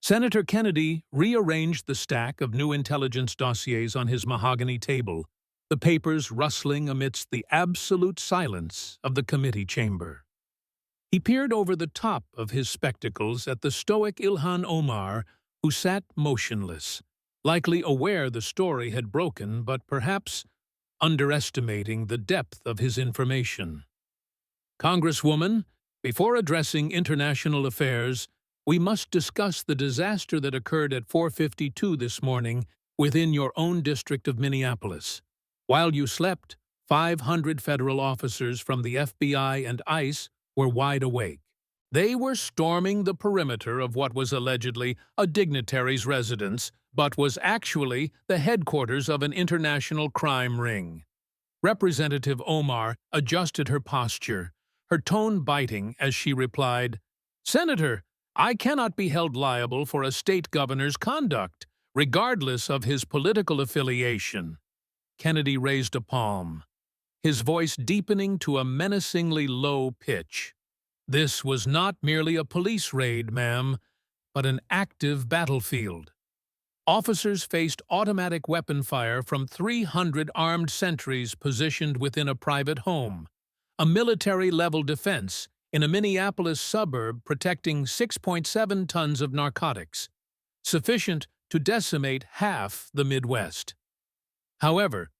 Senator Kennedy rearranged the stack of new intelligence dossiers on his mahogany table, the papers rustling amidst the absolute silence of the committee chamber. He peered over the top of his spectacles at the stoic Ilhan Omar, who sat motionless, likely aware the story had broken, but perhaps underestimating the depth of his information. "Congresswoman, before addressing international affairs, we must discuss the disaster that occurred at 4:52 this morning within your own district of Minneapolis. While you slept, 500 federal officers from the FBI and ICE were wide awake. They were storming the perimeter of what was allegedly a dignitary's residence, but was actually the headquarters of an international crime ring." Representative Omar adjusted her posture, her tone biting as she replied, "Senator, I cannot be held liable for a state governor's conduct, regardless of his political affiliation." Kennedy raised a palm, his voice deepening to a menacingly low pitch. "This was not merely a police raid, ma'am, but an active battlefield. Officers faced automatic weapon fire from 300 armed sentries positioned within a private home, a military-level defense in a Minneapolis suburb protecting 6.7 tons of narcotics, sufficient to decimate half the Midwest. However,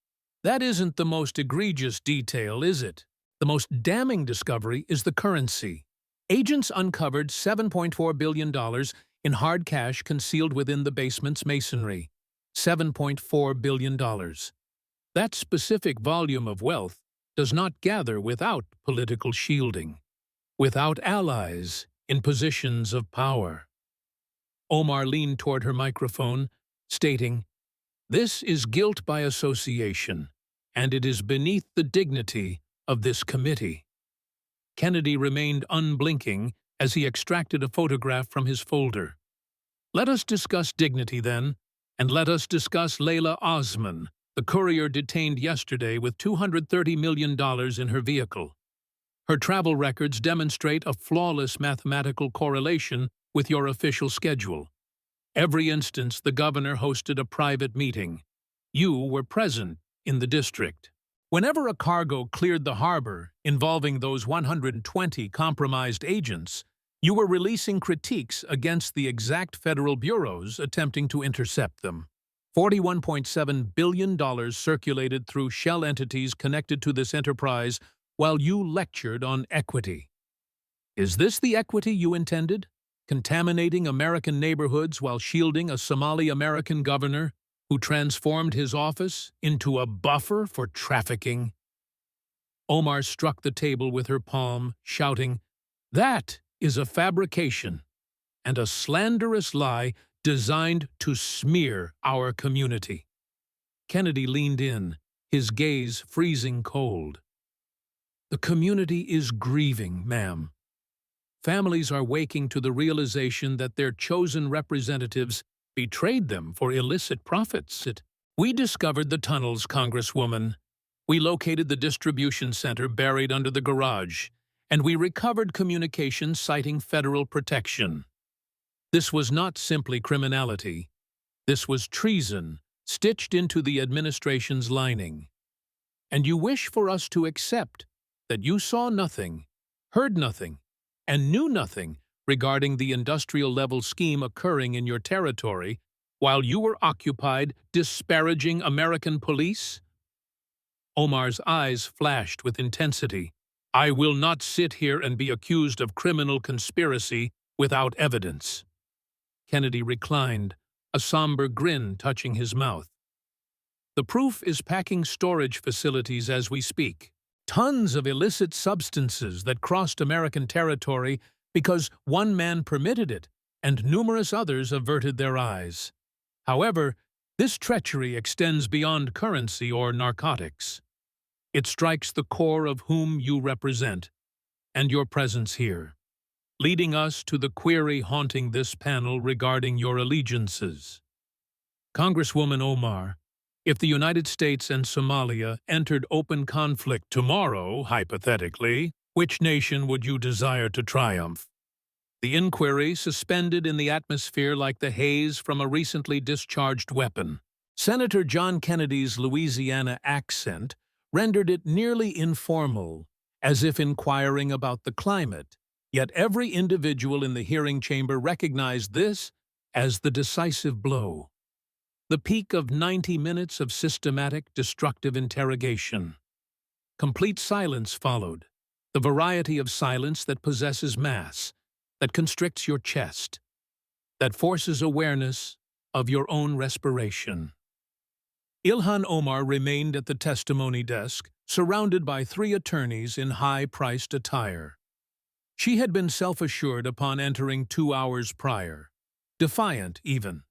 that isn't the most egregious detail, is it? The most damning discovery is the currency. Agents uncovered $7.4 billion in hard cash concealed within the basement's masonry. $7.4 billion. That specific volume of wealth does not gather without political shielding, without allies in positions of power. Omar leaned toward her microphone, stating, "This is guilt by association, and it is beneath the dignity of this committee." Kennedy remained unblinking as he extracted a photograph from his folder. "Let us discuss dignity, then, and let us discuss Layla Osman, the courier detained yesterday with $230 million in her vehicle. Her travel records demonstrate a flawless mathematical correlation with your official schedule. Every instance the governor hosted a private meeting. You were present in the district. Whenever a cargo cleared the harbor involving those 120 compromised agents, you were releasing critiques against the exact federal bureaus attempting to intercept them. $41.7 billion circulated through shell entities connected to this enterprise while you lectured on equity. Is this the equity you intended? Contaminating American neighborhoods while shielding a Somali-American governor who transformed his office into a buffer for trafficking?" Omar struck the table with her palm, shouting, "That is a fabrication and a slanderous lie designed to smear our community." Kennedy leaned in, his gaze freezing cold. "The community is grieving, ma'am. Families are waking to the realization that their chosen representatives betrayed them for illicit profits. We discovered the tunnels, Congresswoman. We located the distribution center buried under the garage, and we recovered communications citing federal protection. This was not simply criminality. This was treason, stitched into the administration's lining. And you wish for us to accept that you saw nothing, heard nothing, and knew nothing regarding the industrial-level scheme occurring in your territory while you were occupied disparaging American police?" Omar's eyes flashed with intensity. "I will not sit here and be accused of criminal conspiracy without evidence." Kennedy reclined, a somber grin touching his mouth. "The proof is packing storage facilities as we speak. Tons of illicit substances that crossed American territory because one man permitted it, and numerous others averted their eyes. However, this treachery extends beyond currency or narcotics. It strikes the core of whom you represent, and your presence here, leading us to the query haunting this panel regarding your allegiances. Congresswoman Omar, if the United States and Somalia entered open conflict tomorrow, hypothetically, which nation would you desire to triumph? The inquiry suspended in the atmosphere like the haze from a recently discharged weapon. Senator John Kennedy's Louisiana accent rendered it nearly informal, as if inquiring about the climate. Yet every individual in the hearing chamber recognized this as the decisive blow. The peak of 90 minutes of systematic, destructive interrogation. Complete silence followed, the variety of silence that possesses mass, that constricts your chest, that forces awareness of your own respiration. Ilhan Omar remained at the testimony desk, surrounded by 3 attorneys in high-priced attire. She had been self-assured upon entering 2 hours prior, defiant even.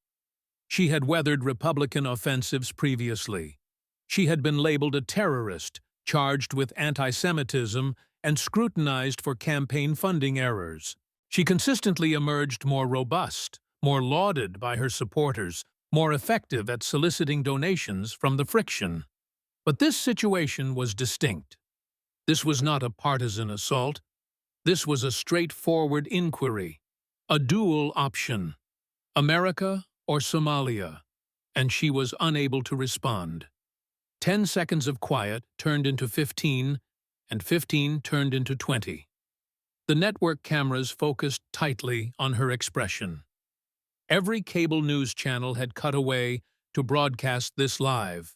She had weathered Republican offensives previously. She had been labeled a terrorist, charged with anti-Semitism, and scrutinized for campaign funding errors. She consistently emerged more robust, more lauded by her supporters, more effective at soliciting donations from the friction. But this situation was distinct. This was not a partisan assault. This was a straightforward inquiry, a dual option, America or Somalia, and she was unable to respond. 10 seconds of quiet turned into 15, and 15 turned into 20. The network cameras focused tightly on her expression. Every cable news channel had cut away to broadcast this live.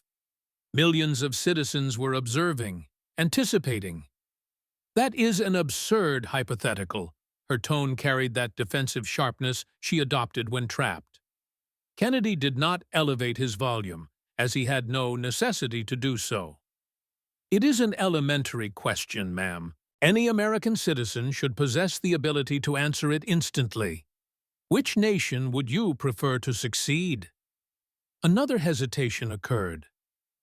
Millions of citizens were observing, anticipating. That is an absurd hypothetical. Her tone carried that defensive sharpness she adopted when trapped. Kennedy did not elevate his volume, as he had no necessity to do so. It is an elementary question, ma'am. Any American citizen should possess the ability to answer it instantly. Which nation would you prefer to succeed? Another hesitation occurred.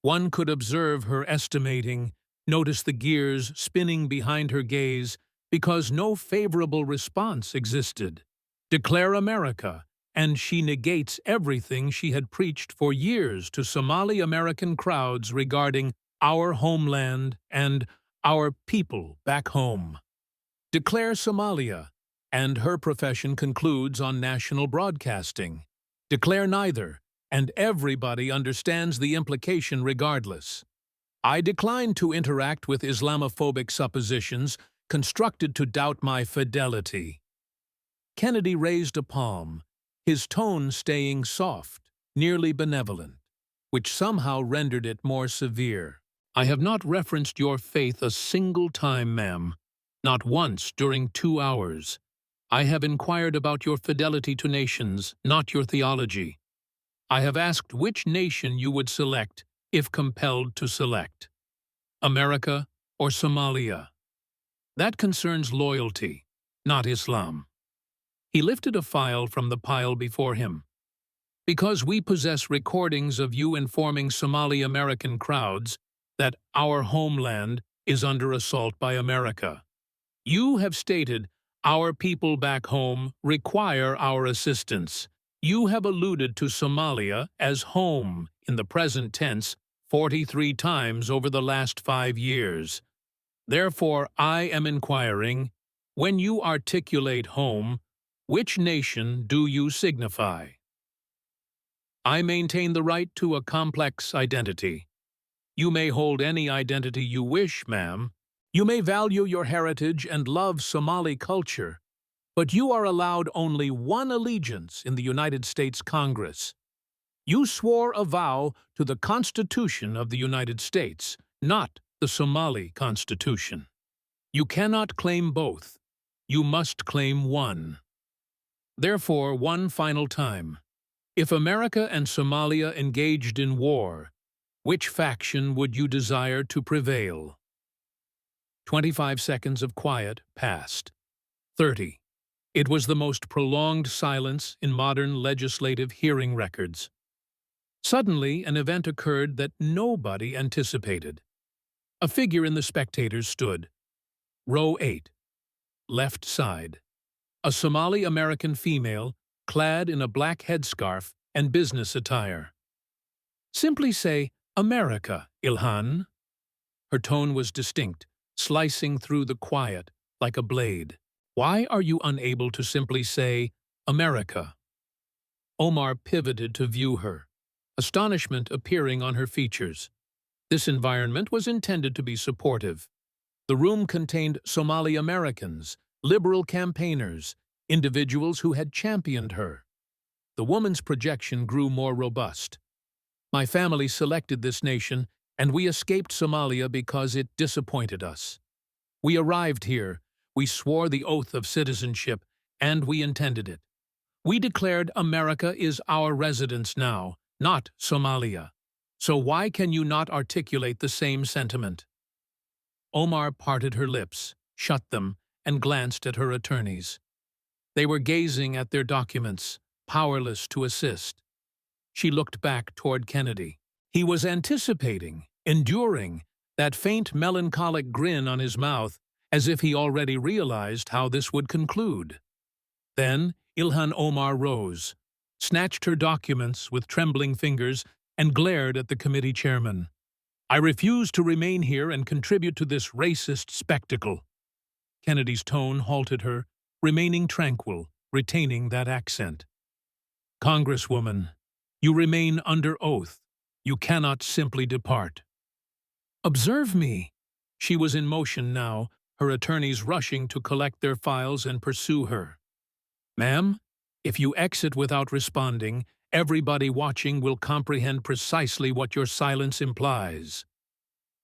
One could observe her estimating, notice the gears spinning behind her gaze, because no favorable response existed. Declare America, and she negates everything she had preached for years to Somali American crowds regarding our homeland and our people back home. Declare Somalia, and her profession concludes on national broadcasting. Declare neither, and everybody understands the implication regardless. I decline to interact with Islamophobic suppositions constructed to doubt my fidelity. Kennedy raised a palm, his tone staying soft, nearly benevolent, which somehow rendered it more severe. I have not referenced your faith a single time, ma'am, not once during 2 hours. I have inquired about your fidelity to nations, not your theology. I have asked which nation you would select if compelled to select. America or Somalia. That concerns loyalty, not Islam. He lifted a file from the pile before him. Because we possess recordings of you informing Somali American crowds that our homeland is under assault by America. You have stated our people back home require our assistance. You have alluded to Somalia as home in the present tense 43 times over the last 5 years. Therefore, I am inquiring, when you articulate home, which nation do you signify? I maintain the right to a complex identity. You may hold any identity you wish, ma'am. You may value your heritage and love Somali culture, but you are allowed only one allegiance in the United States Congress. You swore a vow to the Constitution of the United States, not the Somali Constitution. You cannot claim both. You must claim one. Therefore, one final time, if America and Somalia engaged in war, which faction would you desire to prevail? 25 seconds of quiet passed. 30. It was the most prolonged silence in modern legislative hearing records. Suddenly, an event occurred that nobody anticipated. A figure in the spectators stood. Row 8. Left side. A Somali-American female, clad in a black headscarf and business attire. Simply say, America, Ilhan. Her tone was distinct, slicing through the quiet like a blade. Why are you unable to simply say, America? Omar pivoted to view her, astonishment appearing on her features. This environment was intended to be supportive. The room contained Somali Americans, liberal campaigners, individuals who had championed her. The woman's projection grew more robust. My family selected this nation, and we escaped Somalia because it disappointed us. We arrived here, we swore the oath of citizenship, and we intended it. We declared America is our residence now, not Somalia. So why can you not articulate the same sentiment? Omar parted her lips, shut them, and glanced at her attorneys. They were gazing at their documents, powerless to assist. She looked back toward Kennedy. He was anticipating, enduring, that faint melancholic grin on his mouth, as if he already realized how this would conclude. Then Ilhan Omar rose, snatched her documents with trembling fingers, and glared at the committee chairman. I refuse to remain here and contribute to this racist spectacle. Kennedy's tone halted her, remaining tranquil, retaining that accent. Congresswoman, you remain under oath. You cannot simply depart. Observe me. She was in motion now, her attorneys rushing to collect their files and pursue her. Ma'am, if you exit without responding, everybody watching will comprehend precisely what your silence implies.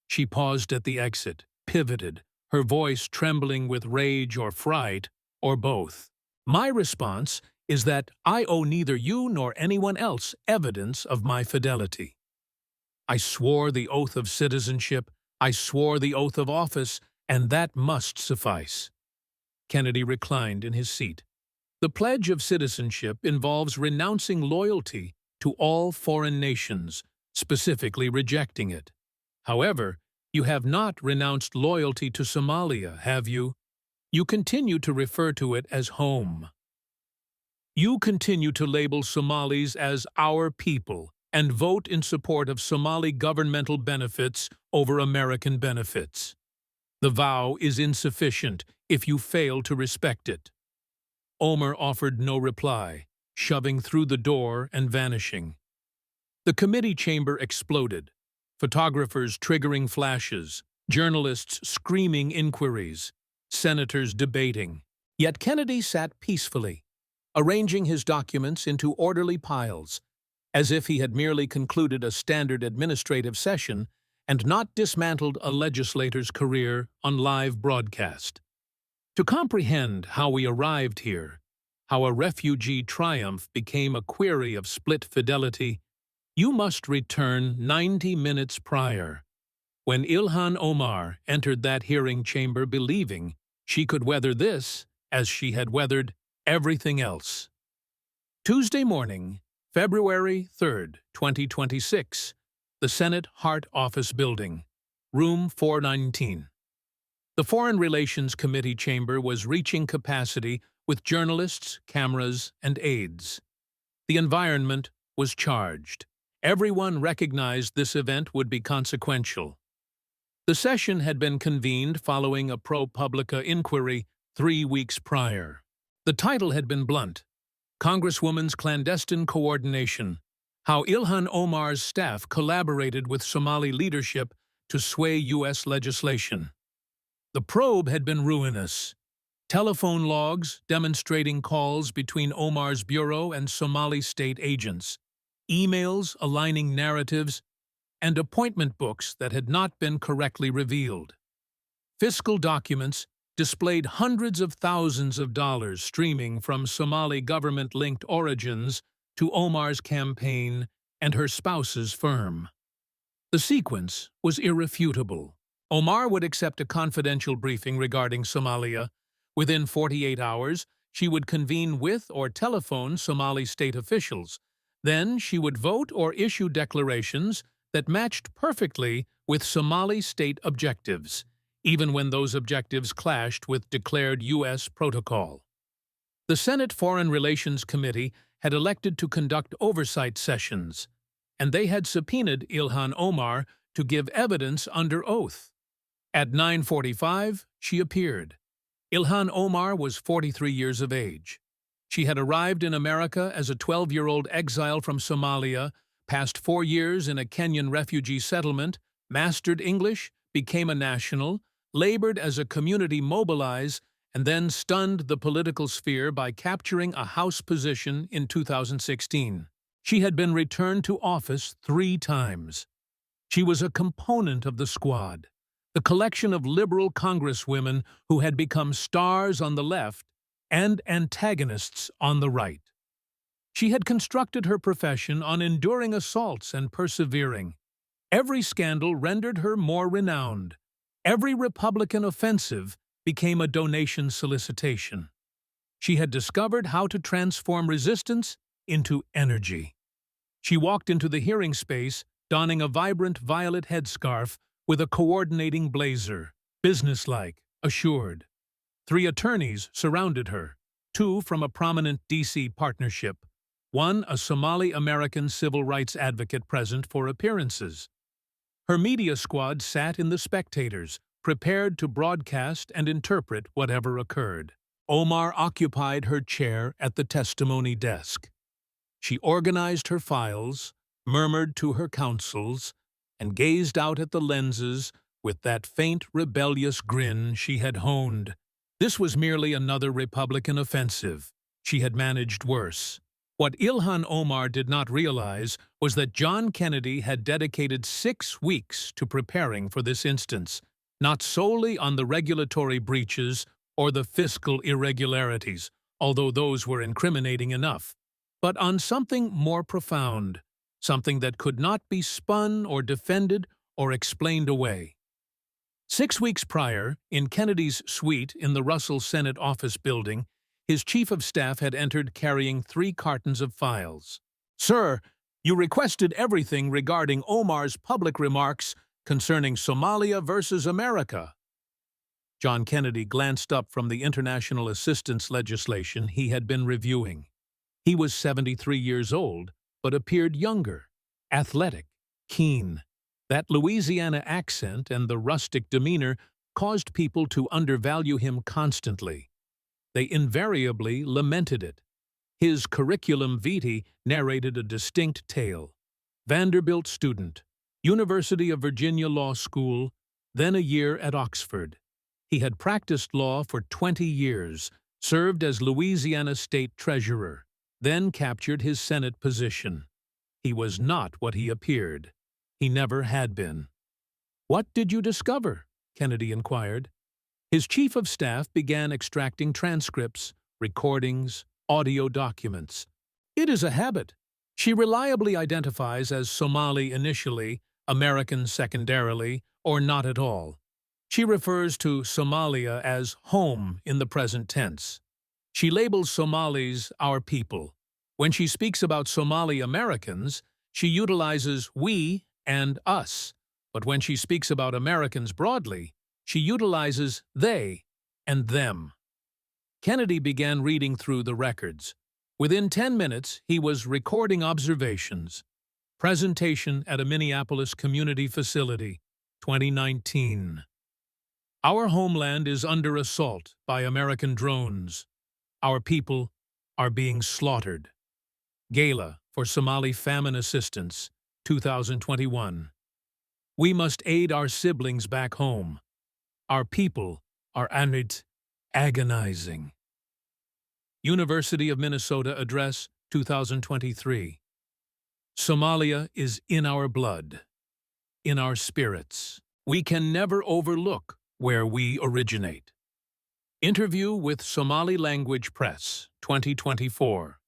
She paused at the exit, pivoted, her voice trembling with rage or fright, or both. My response is that I owe neither you nor anyone else evidence of my fidelity. I swore the oath of citizenship, I swore the oath of office, and that must suffice. Kennedy reclined in his seat. The pledge of citizenship involves renouncing loyalty to all foreign nations, specifically rejecting it. However, you have not renounced loyalty to Somalia, have you? You continue to refer to it as home. You continue to label Somalis as our people and vote in support of Somali governmental benefits over American benefits. The vow is insufficient if you fail to respect it. Omar offered no reply, shoving through the door and vanishing. The committee chamber exploded, photographers triggering flashes, journalists screaming inquiries, senators debating. Yet Kennedy sat peacefully, arranging his documents into orderly piles, as if he had merely concluded a standard administrative session and not dismantled a legislator's career on live broadcast. To comprehend how we arrived here, how a refugee triumph became a query of split fidelity, you must return 90 minutes prior, when Ilhan Omar entered that hearing chamber believing she could weather this as she had weathered everything else. Tuesday morning, February 3rd, 2026, the Senate Hart Office Building, Room 419. The Foreign Relations Committee chamber was reaching capacity with journalists, cameras, and aides. The environment was charged. Everyone recognized this event would be consequential. The session had been convened following a ProPublica inquiry 3 weeks prior. The title had been blunt: Congresswoman's Clandestine Coordination, How Ilhan Omar's Staff Collaborated with Somali Leadership to Sway U.S. Legislation. The probe had been ruinous. Telephone logs demonstrating calls between Omar's bureau and Somali state agents, emails aligning narratives, and appointment books that had not been correctly revealed. Fiscal documents displayed hundreds of thousands of dollars streaming from Somali government-linked origins to Omar's campaign and her spouse's firm. The sequence was irrefutable. Omar would accept a confidential briefing regarding Somalia. Within 48 hours, she would convene with or telephone Somali state officials. Then she would vote or issue declarations that matched perfectly with Somali state objectives, even when those objectives clashed with declared U.S. protocol. The Senate Foreign Relations Committee had elected to conduct oversight sessions, and they had subpoenaed Ilhan Omar to give evidence under oath. At 9:45, she appeared. Ilhan Omar was 43 years of age. She had arrived in America as a 12-year-old exile from Somalia, passed 4 years in a Kenyan refugee settlement, mastered English, became a national, labored as a community mobilize, and then stunned the political sphere by capturing a House position in 2016. She had been returned to office 3 times. She was a component of the squad, the collection of liberal congresswomen who had become stars on the left and antagonists on the right. She had constructed her profession on enduring assaults and persevering. Every scandal rendered her more renowned. Every Republican offensive became a donation solicitation. She had discovered how to transform resistance into energy. She walked into the hearing space donning a vibrant violet headscarf with a coordinating blazer, businesslike, assured. 3 attorneys surrounded her, 2 from a prominent D.C. partnership, 1 a Somali-American civil rights advocate present for appearances. Her media squad sat in the spectators, prepared to broadcast and interpret whatever occurred. Omar occupied her chair at the testimony desk. She organized her files, murmured to her counsels, and gazed out at the lenses with that faint, rebellious grin she had honed. This was merely another Republican offensive. She had managed worse. What Ilhan Omar did not realize was that John Kennedy had dedicated 6 weeks to preparing for this instance, not solely on the regulatory breaches or the fiscal irregularities, although those were incriminating enough, but on something more profound, something that could not be spun or defended or explained away. 6 weeks prior, in Kennedy's suite in the Russell Senate Office Building, his chief of staff had entered carrying 3 cartons of files. "Sir, you requested everything regarding Omar's public remarks concerning Somalia versus America." John Kennedy glanced up from the international assistance legislation he had been reviewing. He was 73 years old, but appeared younger, athletic, keen. That Louisiana accent and the rustic demeanor caused people to undervalue him constantly. They invariably lamented it. His curriculum vitae narrated a distinct tale. Vanderbilt student, University of Virginia Law School, then a year at Oxford. He had practiced law for 20 years, served as Louisiana State Treasurer, then captured his Senate position. He was not what he appeared. He never had been. "What did you discover?" Kennedy inquired. His chief of staff began extracting transcripts, recordings, audio documents. "It is a habit. She reliably identifies as Somali initially, American secondarily, or not at all. She refers to Somalia as home in the present tense. She labels Somalis our people. When she speaks about Somali Americans, she utilizes we and us. But when she speaks about Americans broadly, she utilizes they and them." Kennedy began reading through the records. Within 10 minutes, he was recording observations. Presentation at a Minneapolis community facility, 2019. "Our homeland is under assault by American drones. Our people are being slaughtered." Gala for Somali Famine Assistance, 2021. "We must aid our siblings back home. Our people are agonizing." University of Minnesota Address, 2023. "Somalia is in our blood, in our spirits. We can never overlook where we originate." Interview with Somali Language Press, 2024.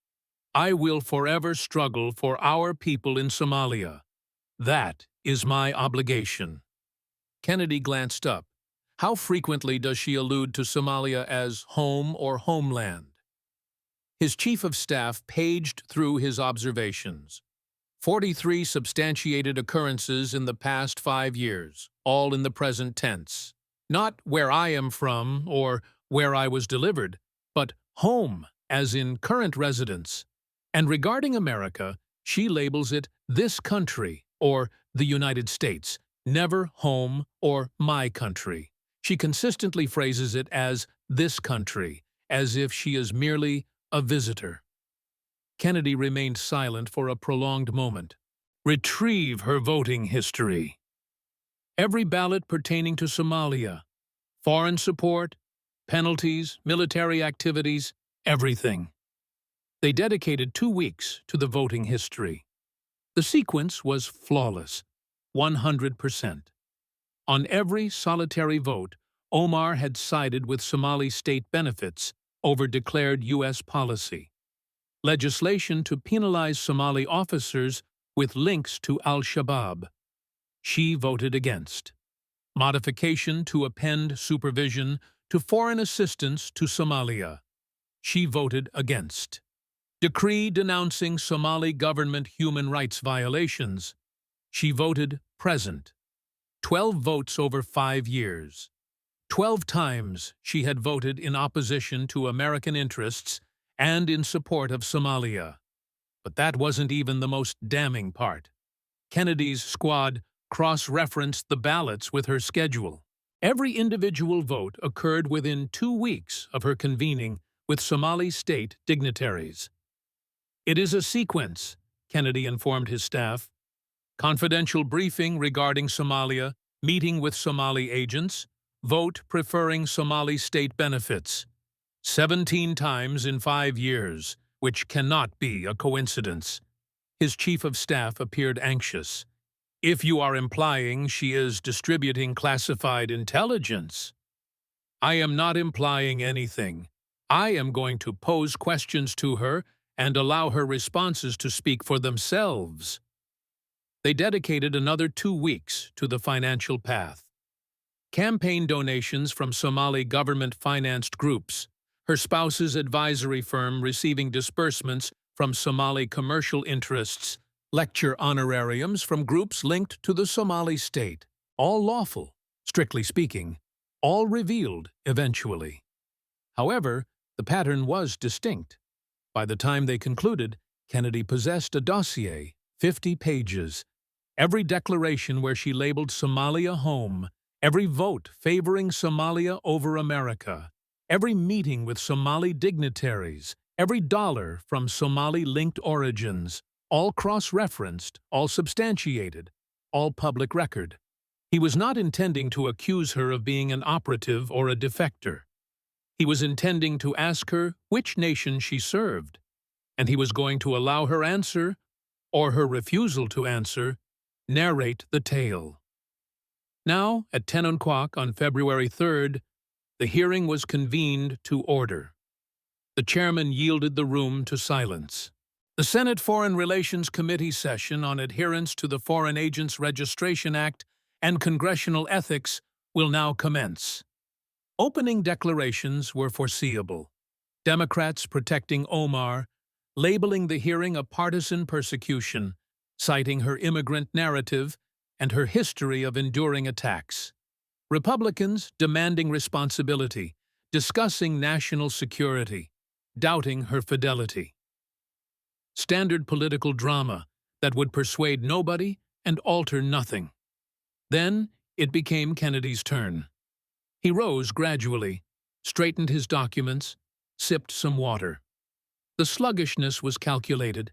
"I will forever struggle for our people in Somalia. That is my obligation." Kennedy glanced up. How frequently does she allude to Somalia as home or homeland? His chief of staff paged through his observations. 43 substantiated occurrences in the past 5 years, all in the present tense. Not where I am from or where I was delivered, but home, as in current residence. And regarding America, she labels it this country or the United States, never home or my country. She consistently phrases it as this country as if she is merely a visitor. Kennedy remained silent for a prolonged moment. Retrieve her voting history. Every ballot pertaining to Somalia, foreign support, penalties, military activities, everything. They dedicated 2 weeks to the voting history. The sequence was flawless, 100%. On every solitary vote, Omar had sided with Somali state benefits over declared U.S. policy. Legislation to penalize Somali officers with links to al-Shabaab. She voted against. Modification to append supervision to foreign assistance to Somalia. She voted against. Decree denouncing Somali government human rights violations. She voted present. 12 votes over 5 years. 12 times she had voted in opposition to American interests and in support of Somalia. But that wasn't even the most damning part. Kennedy's squad cross-referenced the ballots with her schedule. Every individual vote occurred within 2 weeks of her convening with Somali state dignitaries. It is a sequence, Kennedy informed his staff. Confidential briefing regarding Somalia, meeting with Somali agents, vote preferring Somali state benefits. 17 times in 5 years, which cannot be a coincidence. His chief of staff appeared anxious. If you are implying she is distributing classified intelligence. I am not implying anything. I am going to pose questions to her and allow her responses to speak for themselves. They dedicated another 2 weeks to the financial path. Campaign donations from Somali government-financed groups, her spouse's advisory firm receiving disbursements from Somali commercial interests, lecture honorariums from groups linked to the Somali state, all lawful, strictly speaking, all revealed eventually. However, the pattern was distinct. By the time they concluded, Kennedy possessed a dossier, 50 pages. Every declaration where she labeled Somalia home, every vote favoring Somalia over America, every meeting with Somali dignitaries, every dollar from Somali-linked origins, all cross-referenced, all substantiated, all public record. He was not intending to accuse her of being an operative or a defector. He was intending to ask her which nation she served, and he was going to allow her answer, or her refusal to answer, narrate the tale. Now, at 10 o'clock on February 3rd, the hearing was convened to order. The chairman yielded the room to silence. The Senate Foreign Relations Committee session on adherence to the Foreign Agents Registration Act and congressional ethics will now commence. Opening declarations were foreseeable. Democrats protecting Omar, labeling the hearing a partisan persecution, citing her immigrant narrative and her history of enduring attacks. Republicans demanding responsibility, discussing national security, doubting her fidelity. Standard political drama that would persuade nobody and alter nothing. Then it became Kennedy's turn. He rose gradually, straightened his documents, sipped some water. The sluggishness was calculated.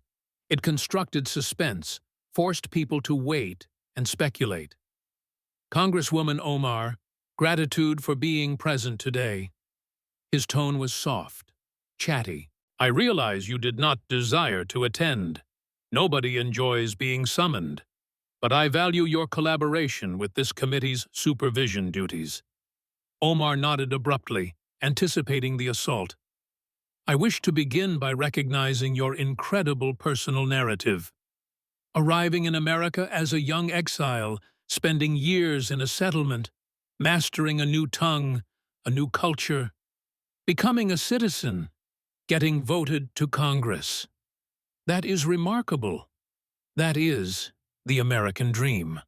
It constructed suspense, forced people to wait and speculate. Congresswoman Omar, gratitude for being present today. His tone was soft, chatty. I realize you did not desire to attend. Nobody enjoys being summoned. But I value your collaboration with this committee's supervision duties. Omar nodded abruptly, anticipating the assault. I wish to begin by recognizing your incredible personal narrative. Arriving in America as a young exile, spending years in a settlement, mastering a new tongue, a new culture, becoming a citizen, getting voted to Congress. That is remarkable. That is the American dream.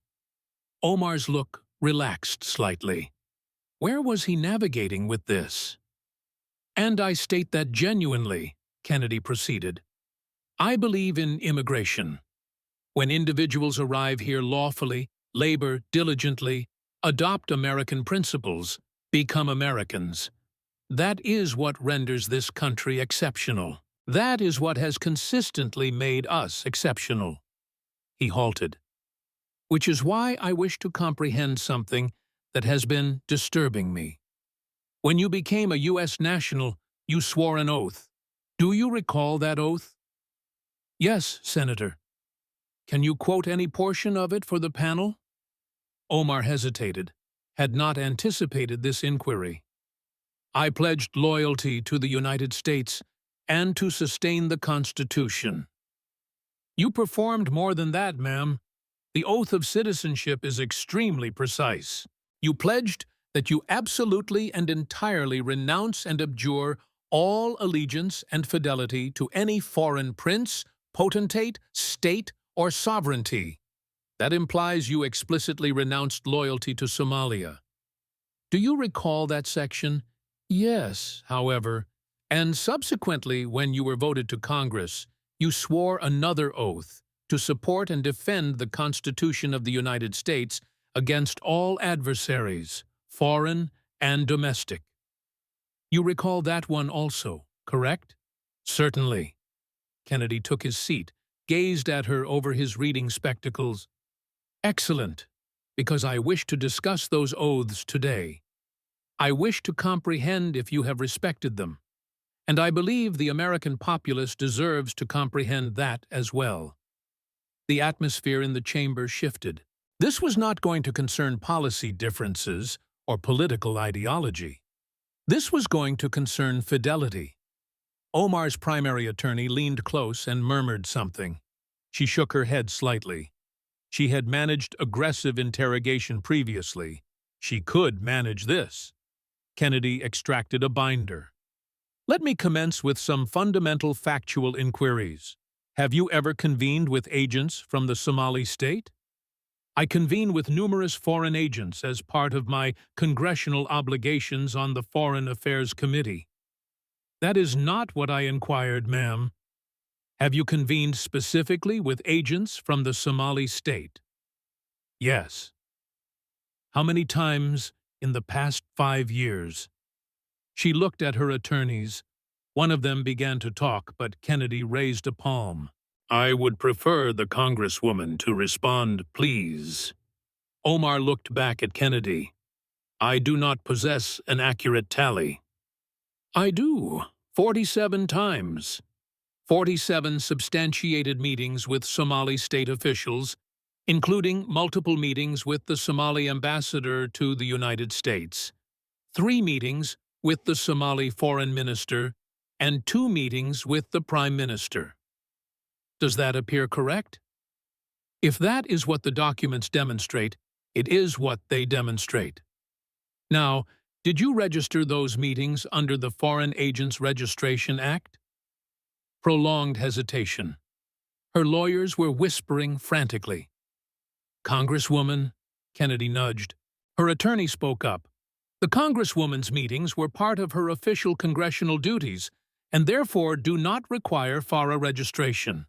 Omar's look relaxed slightly. Where was he navigating with this? And I state that genuinely, Kennedy proceeded. I believe in immigration. When individuals arrive here lawfully, labor diligently, adopt American principles, become Americans. That is what renders this country exceptional. That is what has consistently made us exceptional. He halted. Which is why I wish to comprehend something that has been disturbing me. When you became a U.S. national, you swore an oath. Do you recall that oath? Yes, Senator. Can you quote any portion of it for the panel? Omar hesitated, had not anticipated this inquiry. I pledged loyalty to the United States and to sustain the Constitution. You performed more than that, ma'am. The oath of citizenship is extremely precise. You pledged that you absolutely and entirely renounce and abjure all allegiance and fidelity to any foreign prince, potentate, state, or sovereignty. That implies you explicitly renounced loyalty to Somalia. Do you recall that section? Yes, however, and subsequently, when you were voted to Congress, you swore another oath to support and defend the Constitution of the United States against all adversaries, foreign and domestic. You recall that one also, correct? Certainly. Kennedy took his seat, gazed at her over his reading spectacles. Excellent, because I wish to discuss those oaths today. I wish to comprehend if you have respected them, and I believe the American populace deserves to comprehend that as well. The atmosphere in the chamber shifted. This was not going to concern policy differences or political ideology. This was going to concern fidelity. Omar's primary attorney leaned close and murmured something. She shook her head slightly. She had managed aggressive interrogation previously. She could manage this. Kennedy extracted a binder. Let me commence with some fundamental factual inquiries. Have you ever convened with agents from the Somali state? I convene with numerous foreign agents as part of my congressional obligations on the Foreign Affairs Committee. That is not what I inquired, ma'am. Have you convened specifically with agents from the Somali state? Yes. How many times in the past 5 years? She looked at her attorneys. One of them began to talk, but Kennedy raised a palm. I would prefer the Congresswoman to respond, please. Omar looked back at Kennedy. I do not possess an accurate tally. I do. 47 times. 47 substantiated meetings with Somali state officials, including multiple meetings with the Somali ambassador to the United States, 3 meetings with the Somali foreign minister, and 2 meetings with the prime minister. Does that appear correct? If that is what the documents demonstrate, it is what they demonstrate. Now, did you register those meetings under the Foreign Agents Registration Act? Prolonged hesitation. Her lawyers were whispering frantically. Congresswoman, Kennedy nudged. Her attorney spoke up. The Congresswoman's meetings were part of her official congressional duties and therefore do not require FARA registration.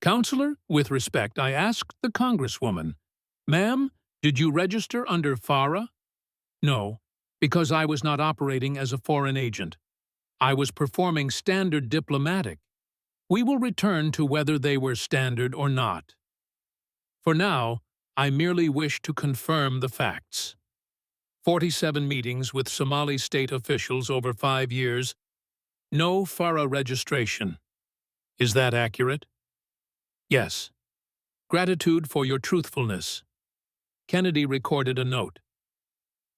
Counselor, with respect, I asked the Congresswoman, Ma'am, did you register under FARA? No, because I was not operating as a foreign agent. I was performing standard diplomatic. We will return to whether they were standard or not. For now, I merely wish to confirm the facts. 47 meetings with Somali state officials over 5 years. No FARA registration. Is that accurate? Yes. Gratitude for your truthfulness. Kennedy recorded a note.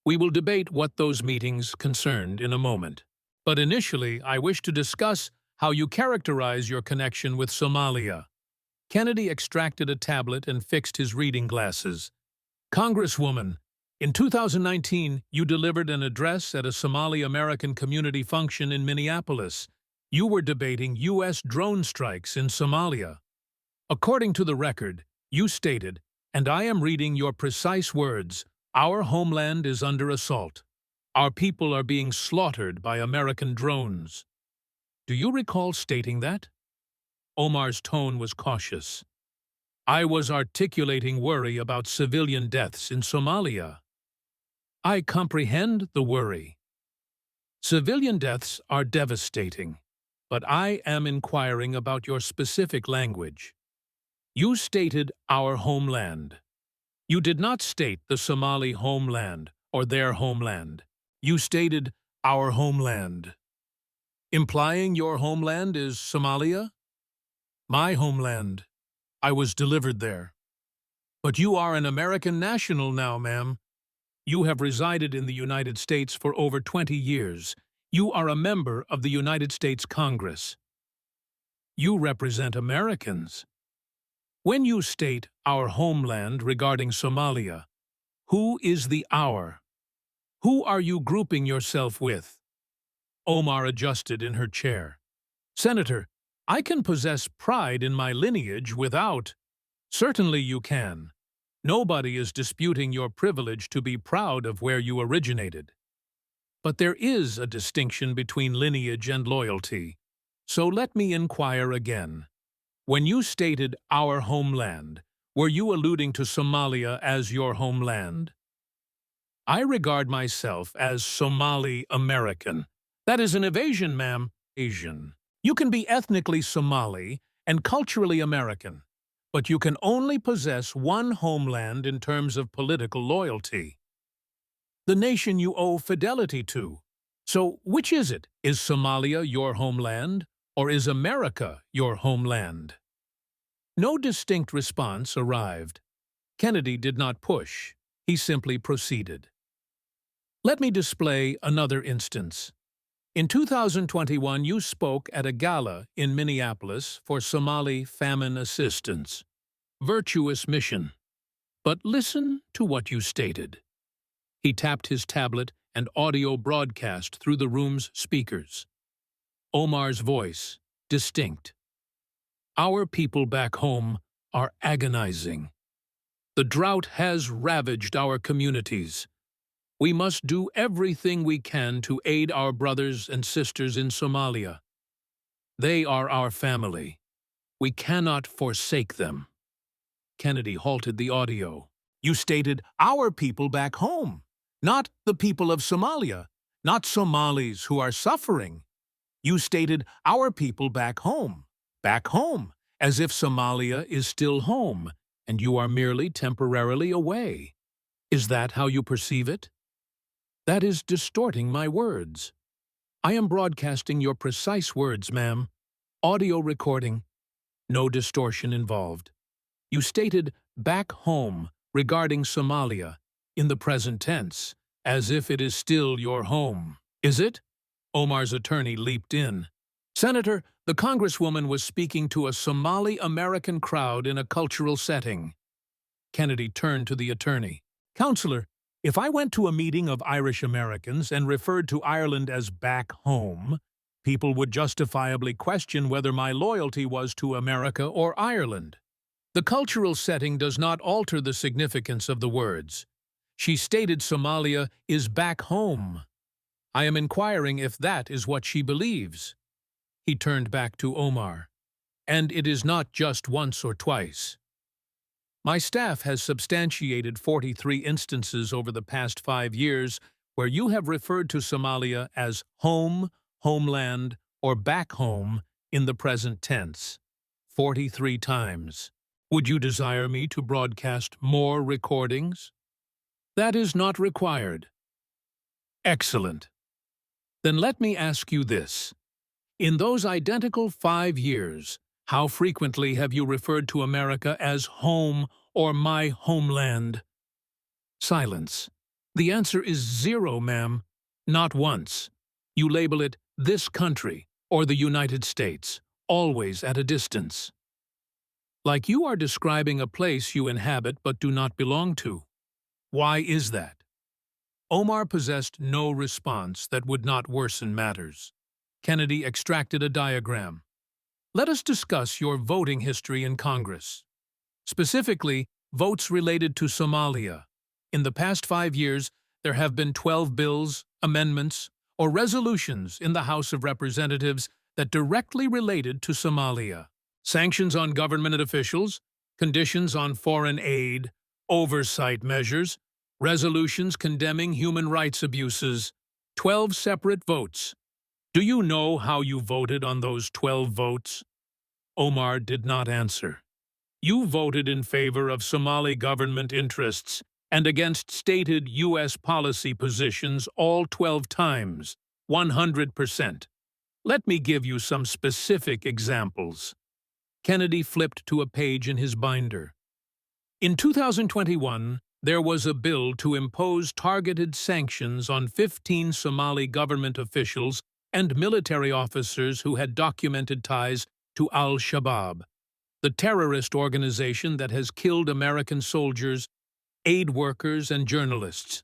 We will debate what those meetings concerned in a moment. But initially, I wish to discuss how you characterize your connection with Somalia. Kennedy extracted a tablet and fixed his reading glasses. Congresswoman, in 2019, you delivered an address at a Somali American community function in Minneapolis. You were debating U.S. drone strikes in Somalia. According to the record, you stated, and I am reading your precise words, our homeland is under assault. Our people are being slaughtered by American drones. Do you recall stating that? Omar's tone was cautious. I was articulating worry about civilian deaths in Somalia. I comprehend the worry. Civilian deaths are devastating, but I am inquiring about your specific language. You stated our homeland. You did not state the Somali homeland or their homeland. You stated our homeland, implying your homeland is Somalia? My homeland. I was delivered there. But you are an American national now, ma'am. You have resided in the United States for over 20 years. You are a member of the United States Congress. You represent Americans. When you state our homeland regarding Somalia, who is the our? Who are you grouping yourself with? Omar adjusted in her chair. Senator, I can possess pride in my lineage without— Certainly you can. Nobody is disputing your privilege to be proud of where you originated. But there is a distinction between lineage and loyalty. So let me inquire again. When you stated our homeland, were you alluding to Somalia as your homeland? I regard myself as Somali American. That is an evasion, ma'am. Asian. You can be ethnically Somali and culturally American, but you can only possess one homeland in terms of political loyalty. The nation you owe fidelity to. So which is it? Is Somalia your homeland, or is America your homeland? No distinct response arrived. Kennedy did not push. He simply proceeded. Let me display another instance. In 2021, you spoke at a gala in Minneapolis for Somali famine assistance. Virtuous mission. But listen to what you stated. He tapped his tablet and audio broadcast through the room's speakers. Omar's voice, distinct. Our people back home are agonizing. The drought has ravaged our communities. We must do everything we can to aid our brothers and sisters in Somalia. They are our family. We cannot forsake them. Kennedy halted the audio. You stated our people back home, not the people of Somalia, not Somalis who are suffering. You stated our people back home, as if Somalia is still home, and you are merely temporarily away. Is that how you perceive it? That is distorting my words. I am broadcasting your precise words, ma'am. Audio recording. No distortion involved. You stated back home regarding Somalia in the present tense, as if it is still your home. Is it? Omar's attorney leaped in. Senator, the Congresswoman was speaking to a Somali-American crowd in a cultural setting. Kennedy turned to the attorney. Counselor, if I went to a meeting of Irish Americans and referred to Ireland as back home, people would justifiably question whether my loyalty was to America or Ireland. The cultural setting does not alter the significance of the words. She stated Somalia is back home. I am inquiring if that is what she believes. He turned back to Omar. And it is not just once or twice. My staff has substantiated 43 instances over the past 5 years where you have referred to Somalia as home, homeland, or back home in the present tense. 43 times. Would you desire me to broadcast more recordings? That is not required. Excellent. Then let me ask you this. In those identical 5 years, how frequently have you referred to America as home or my homeland? Silence. The answer is 0, ma'am. Not once. You label it this country or the United States, always at a distance. Like you are describing a place you inhabit but do not belong to. Why is that? Omar possessed no response that would not worsen matters. Kennedy extracted a diagram. Let us discuss your voting history in Congress. Specifically, votes related to Somalia. In the past 5 years, there have been 12 bills, amendments, or resolutions in the House of Representatives that directly related to Somalia. Sanctions on government officials, conditions on foreign aid, oversight measures, resolutions condemning human rights abuses. 12 separate votes. Do you know how you voted on those 12 votes? Omar did not answer. You voted in favor of Somali government interests and against stated U.S. policy positions all 12 times, 100%. Let me give you some specific examples. Kennedy flipped to a page in his binder. In 2021, there was a bill to impose targeted sanctions on 15 Somali government officials and military officers who had documented ties to al-Shabaab, the terrorist organization that has killed American soldiers, aid workers, and journalists.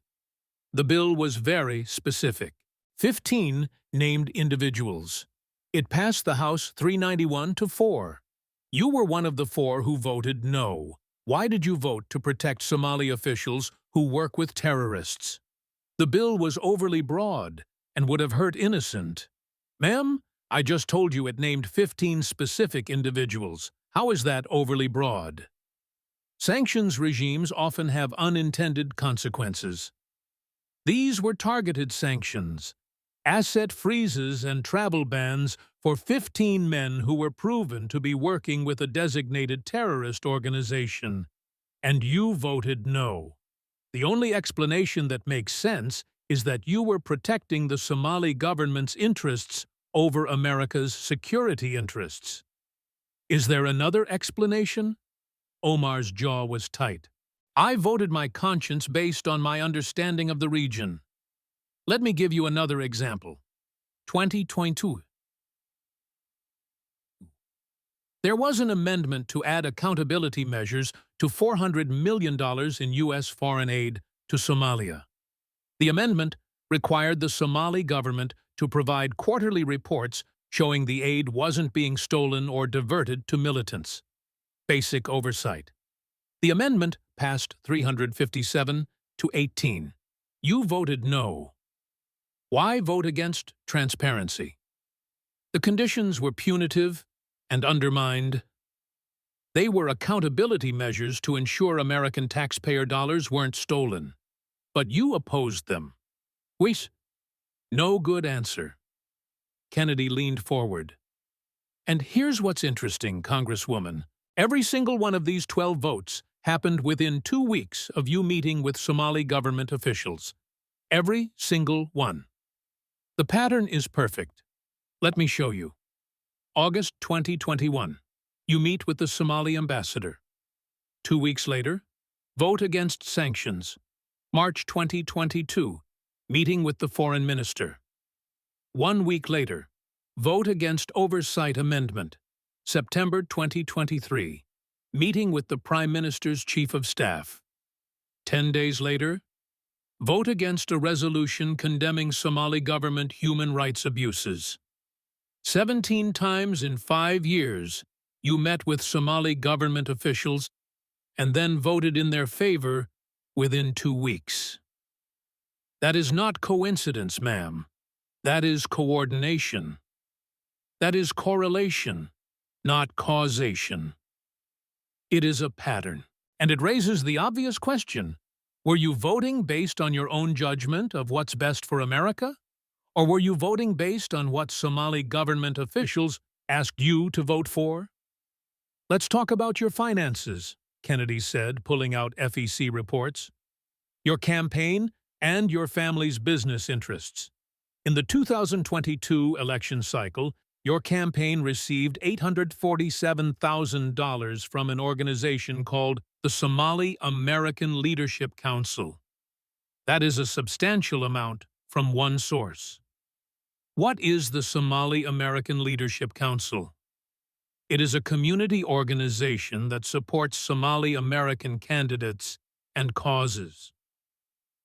The bill was very specific. 15 named individuals. It passed the House 391-4. You were one of the 4 who voted no. Why did you vote to protect Somali officials who work with terrorists? The bill was overly broad and would have hurt innocent. Ma'am, I just told you it named 15 specific individuals. How is that overly broad? Sanctions regimes often have unintended consequences. These were targeted sanctions, asset freezes and travel bans for 15 men who were proven to be working with a designated terrorist organization. And you voted no. The only explanation that makes sense is that you were protecting the Somali government's interests over America's security interests. Is there another explanation? Omar's jaw was tight. I voted my conscience based on my understanding of the region. Let me give you another example. 2022. There was an amendment to add accountability measures to $400 million in U.S. foreign aid to Somalia. The amendment required the Somali government to provide quarterly reports showing the aid wasn't being stolen or diverted to militants. Basic oversight. The amendment passed 357-18. You voted no. Why vote against transparency? The conditions were punitive and undermined. They were accountability measures to ensure American taxpayer dollars weren't stolen. But you opposed them. Wait. No good answer. Kennedy leaned forward. And here's what's interesting, Congresswoman. Every single one of these 12 votes happened within 2 weeks of you meeting with Somali government officials. Every single one. The pattern is perfect. Let me show you. August 2021. You meet with the Somali ambassador. 2 weeks later, vote against sanctions. March 2022. Meeting with the foreign minister. 1 week later, vote against oversight amendment. September 2023. Meeting with the Prime Minister's Chief of Staff. 10 days later, vote against a resolution condemning Somali government human rights abuses. 17 times in 5 years, you met with Somali government officials and then voted in their favor within 2 weeks. That is not coincidence, ma'am. That is coordination. That is correlation, not causation. It is a pattern, and it raises the obvious question. Were you voting based on your own judgment of what's best for America? Or were you voting based on what Somali government officials asked you to vote for? Let's talk about your finances, Kennedy said, pulling out FEC reports. Your campaign and your family's business interests. In the 2022 election cycle, your campaign received $847,000 from an organization called the Somali American Leadership Council. That is a substantial amount from one source. What is the Somali American Leadership Council? It is a community organization that supports Somali American candidates and causes.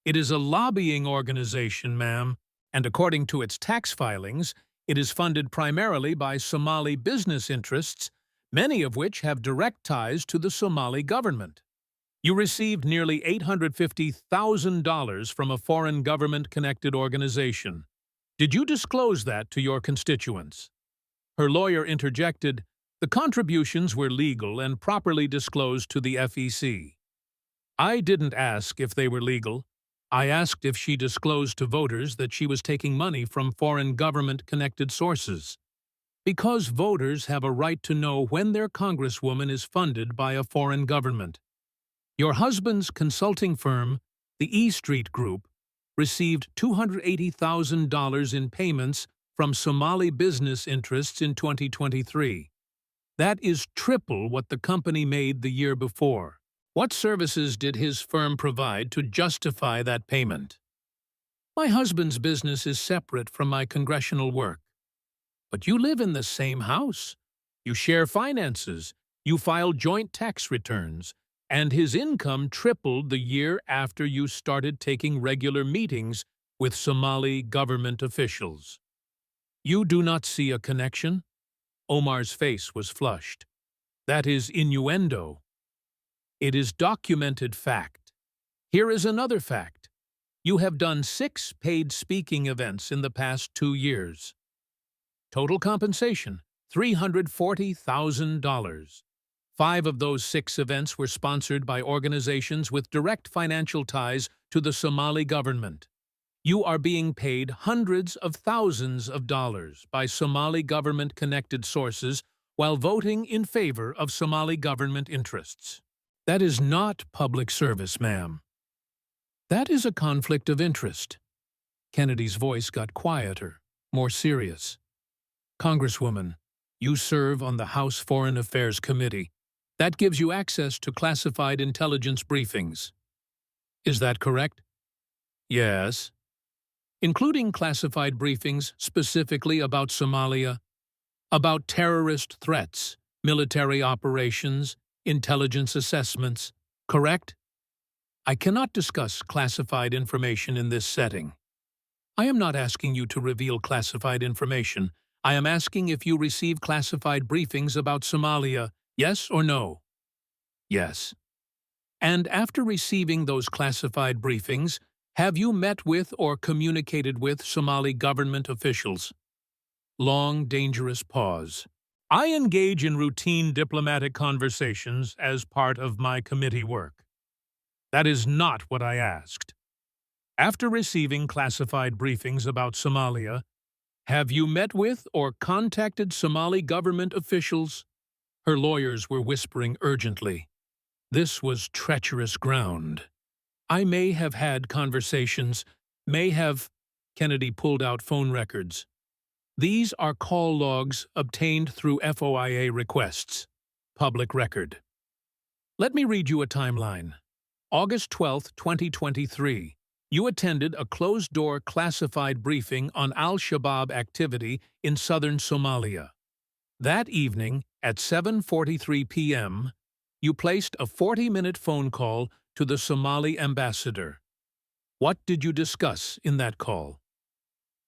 It is a lobbying organization, ma'am, and according to its tax filings, it is funded primarily by Somali business interests, many of which have direct ties to the Somali government. You received nearly $850,000 from a foreign government-connected organization. Did you disclose that to your constituents? Her lawyer interjected, the contributions were legal and properly disclosed to the FEC. I didn't ask if they were legal. I asked if she disclosed to voters that she was taking money from foreign government-connected sources. Because voters have a right to know when their congresswoman is funded by a foreign government. Your husband's consulting firm, the E Street Group, received $280,000 in payments from Somali business interests in 2023. That is triple what the company made the year before. What services did his firm provide to justify that payment? My husband's business is separate from my congressional work. But you live in the same house. You share finances. You file joint tax returns. And his income tripled the year after you started taking regular meetings with Somali government officials. You do not see a connection? Omar's face was flushed. That is innuendo. It is documented fact. Here is another fact. You have done 6 paid speaking events in the past 2 years. Total compensation, $340,000. 5 of those 6 events were sponsored by organizations with direct financial ties to the Somali government. You are being paid hundreds of thousands of dollars by Somali government-connected sources while voting in favor of Somali government interests. That is not public service, ma'am. That is a conflict of interest. Kennedy's voice got quieter, more serious. Congresswoman, you serve on the House Foreign Affairs Committee. That gives you access to classified intelligence briefings. Is that correct? Yes. Including classified briefings specifically about Somalia, about terrorist threats, military operations, intelligence assessments, correct? I cannot discuss classified information in this setting. I am not asking you to reveal classified information. I am asking if you receive classified briefings about Somalia, yes or no? Yes. And after receiving those classified briefings, have you met with or communicated with Somali government officials? Long, dangerous pause. I engage in routine diplomatic conversations as part of my committee work. That is not what I asked. After receiving classified briefings about Somalia, have you met with or contacted Somali government officials? Her lawyers were whispering urgently. This was treacherous ground. I may have had conversations, Kennedy pulled out phone records. These are call logs obtained through FOIA requests. Public record. Let me read you a timeline. August 12, 2023. You attended a closed-door classified briefing on al-Shabaab activity in southern Somalia. That evening, at 7:43 p.m., you placed a 40-minute phone call to the Somali ambassador. What did you discuss in that call?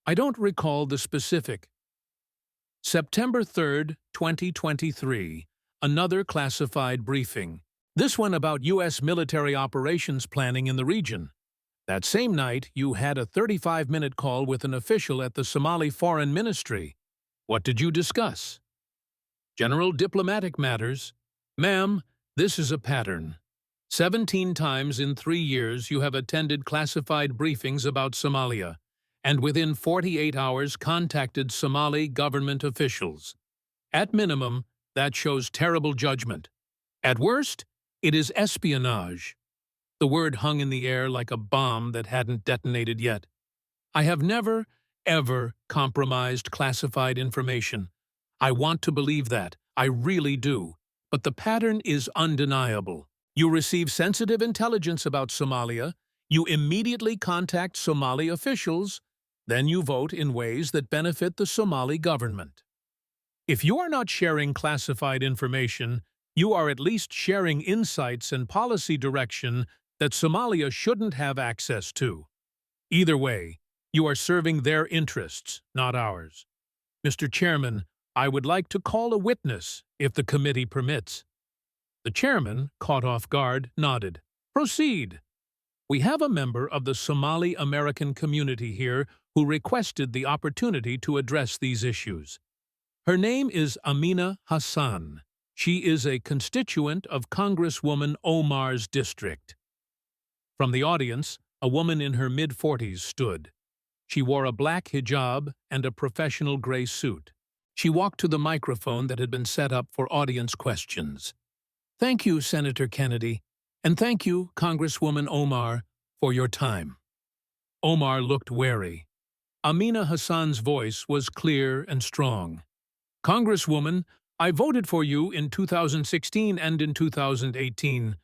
I don't recall the specific. September 3, 2023, another classified briefing. This one about U.S. military operations planning in the region. That same night, you had a 35-minute call with an official at the Somali Foreign Ministry. What did you discuss? General diplomatic matters. Ma'am, this is a pattern. 17 times in 3 years you have attended classified briefings about Somalia, and within 48 hours contacted Somali government officials. At minimum, that shows terrible judgment. At worst, it is espionage. The word hung in the air like a bomb that hadn't detonated yet. I have never, ever compromised classified information. I want to believe that. I really do. But the pattern is undeniable. You receive sensitive intelligence about Somalia, you immediately contact Somali officials, then you vote in ways that benefit the Somali government. If you are not sharing classified information, you are at least sharing insights and policy direction that Somalia shouldn't have access to. Either way, you are serving their interests, not ours. Mr. Chairman, I would like to call a witness, if the committee permits. The chairman, caught off guard, nodded. Proceed. We have a member of the Somali American community here who requested the opportunity to address these issues. Her name is Amina Hassan. She is a constituent of Congresswoman Omar's district. From the audience, A woman in her mid-40s stood. She wore a black hijab and a professional gray suit. She walked to the microphone that had been set up for audience questions. "Thank you, Senator Kennedy, and thank you, Congresswoman Omar, for your time." Omar looked wary. Amina Hassan's voice was clear and strong. "Congresswoman, I voted for you in 2016 and in 2018.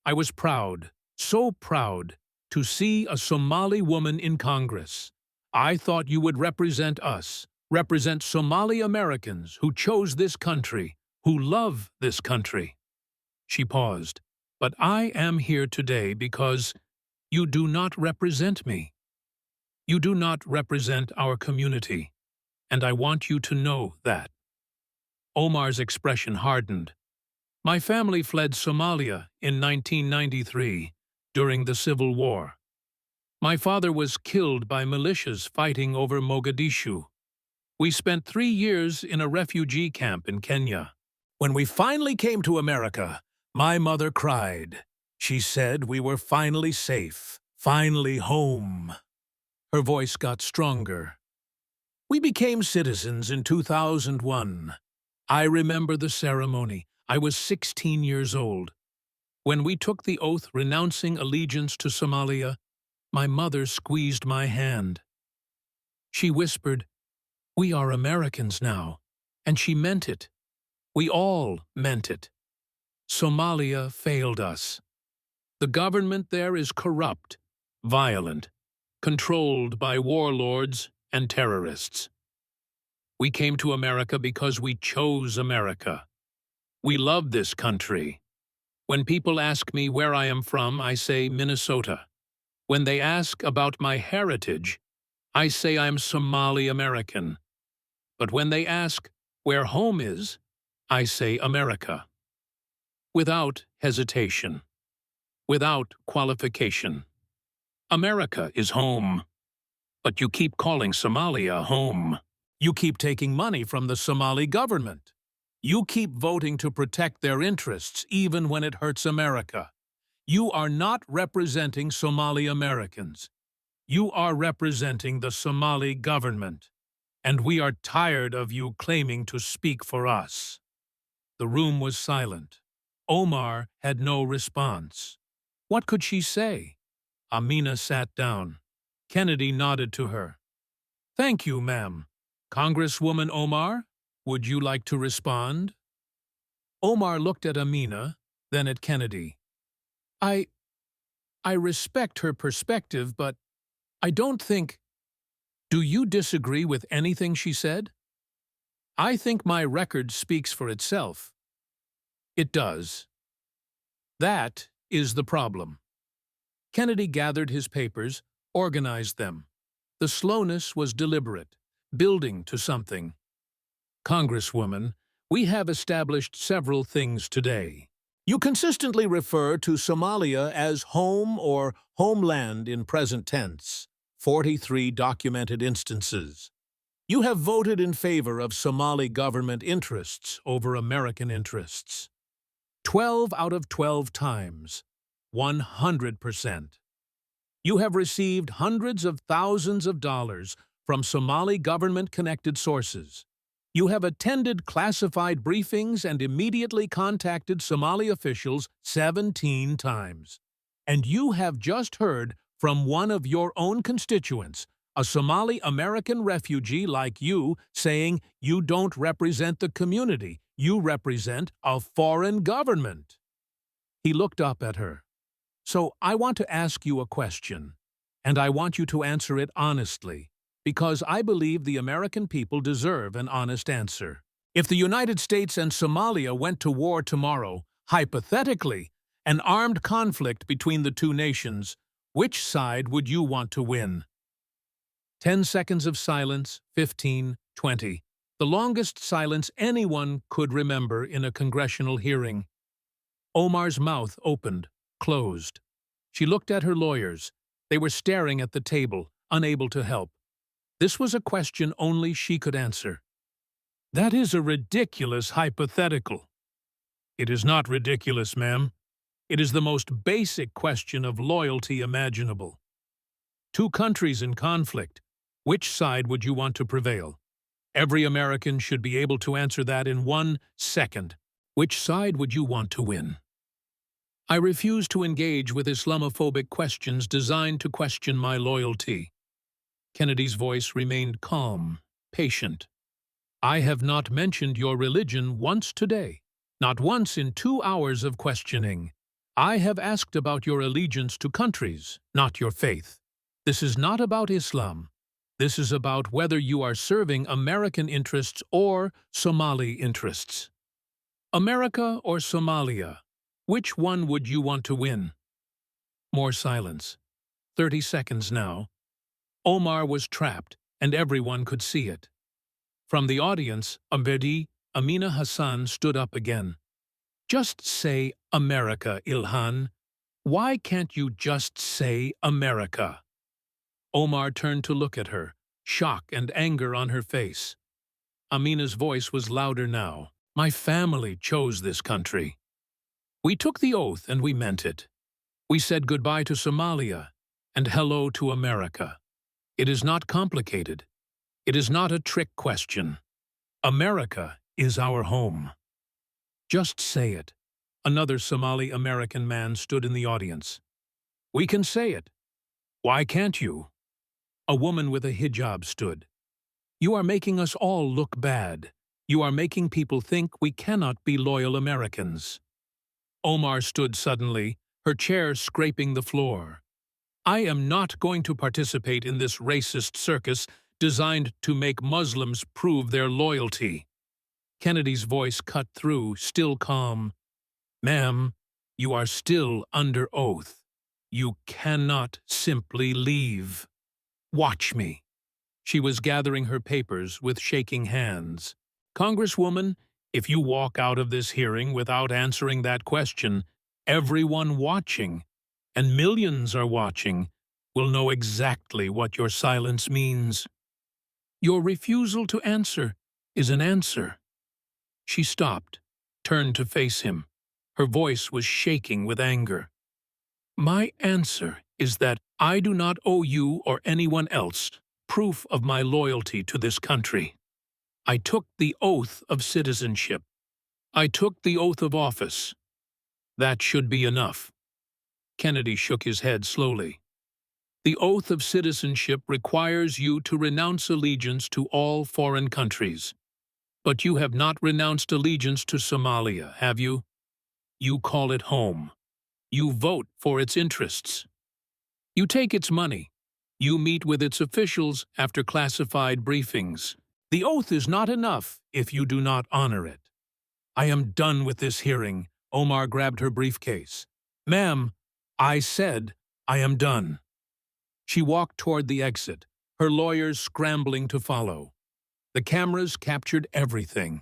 I was proud, so proud, to see a Somali woman in Congress. I thought you would represent us, represent Somali Americans who chose this country, who love this country." She paused. "But I am here today because you do not represent me. You do not represent our community, and I want you to know that." Omar's expression hardened. "My family fled Somalia in 1993 during the Civil War. My father was killed by militias fighting over Mogadishu. We spent 3 years in a refugee camp in Kenya. When we finally came to America, my mother cried. She said we were finally safe, finally home." Her voice got stronger. "We became citizens in 2001. I remember the ceremony. I was 16 years old. When we took the oath renouncing allegiance to Somalia, my mother squeezed my hand. She whispered, 'We are Americans now,' and she meant it. We all meant it. Somalia failed us. The government there is corrupt, violent, controlled by warlords and terrorists. We came to America because we chose America. We love this country. When people ask me where I am from, I say Minnesota. When they ask about my heritage, I say I'm Somali American. But when they ask where home is, I say America. Without hesitation. Without qualification. America is home. But you keep calling Somalia home. You keep taking money from the Somali government. You keep voting to protect their interests even when it hurts America. You are not representing Somali Americans. You are representing the Somali government. And we are tired of you claiming to speak for us." The room was silent. Omar had no response. What could she say? Amina sat down. Kennedy nodded to her. "Thank you, ma'am. Congresswoman Omar, would you like to respond?" Omar looked at Amina, then at Kennedy. I respect her perspective, but I don't think... Do you disagree with anything she said? I think my record speaks for itself. It does. That is the problem. Kennedy gathered his papers, organized them. The slowness was deliberate, building to something. "Congresswoman, we have established several things today. You consistently refer to Somalia as home or homeland in present tense, 43 documented instances. You have voted in favor of Somali government interests over American interests. 12 out of 12 times, 100%. You have received hundreds of thousands of dollars from Somali government-connected sources. You have attended classified briefings and immediately contacted Somali officials 17 times. And you have just heard from one of your own constituents, a Somali American refugee like you, saying you don't represent the community, you represent a foreign government." He looked up at her. "So I want to ask you a question, and I want you to answer it honestly, because I believe the American people deserve an honest answer. If the United States and Somalia went to war tomorrow, hypothetically, an armed conflict between the two nations, which side would you want to win?" 10 seconds of silence, 15, 20. The longest silence anyone could remember in a congressional hearing. Omar's mouth opened, closed. She looked at her lawyers. They were staring at the table, unable to help. This was a question only she could answer. "That is a ridiculous hypothetical." "It is not ridiculous, ma'am. It is the most basic question of loyalty imaginable. Two countries in conflict. Which side would you want to prevail? Every American should be able to answer that in 1 second. Which side would you want to win? I refuse to engage with Islamophobic questions designed to question my loyalty. Kennedy's voice remained calm, patient. I have not mentioned your religion once today, not once in 2 hours of questioning. I have asked about your allegiance to countries, not your faith. This is not about Islam. This is about whether you are serving American interests or Somali interests. America or Somalia? Which one would you want to win? More silence. 30 seconds now. Omar was trapped, and everyone could see it. From the audience, Amina Hassan stood up again. Just say America, Ilhan. Why can't you just say America? Omar turned to look at her, shock and anger on her face. Amina's voice was louder now. My family chose this country. We took the oath and we meant it. We said goodbye to Somalia and hello to America. It is not complicated. It is not a trick question. America is our home. Just say it. Another Somali-American man stood in the audience. We can say it. Why can't you? A woman with a hijab stood. You are making us all look bad. You are making people think we cannot be loyal Americans. Omar stood suddenly, her chair scraping the floor. I am not going to participate in this racist circus designed to make Muslims prove their loyalty. Kennedy's voice cut through, still calm. Ma'am, you are still under oath. You cannot simply leave. Watch me. She was gathering her papers with shaking hands. Congresswoman, if you walk out of this hearing without answering that question, everyone watching, and millions are watching, will know exactly what your silence means. Your refusal to answer is an answer. She stopped, turned to face him. Her voice was shaking with anger. My answer is that I do not owe you or anyone else proof of my loyalty to this country. I took the oath of citizenship. I took the oath of office. That should be enough. Kennedy shook his head slowly. The oath of citizenship requires you to renounce allegiance to all foreign countries. But you have not renounced allegiance to Somalia, have you? You call it home. You vote for its interests. You take its money. You meet with its officials after classified briefings. The oath is not enough if you do not honor it. I am done with this hearing. Omar grabbed her briefcase. Ma'am, I said I am done. She walked toward the exit, her lawyers scrambling to follow. The cameras captured everything.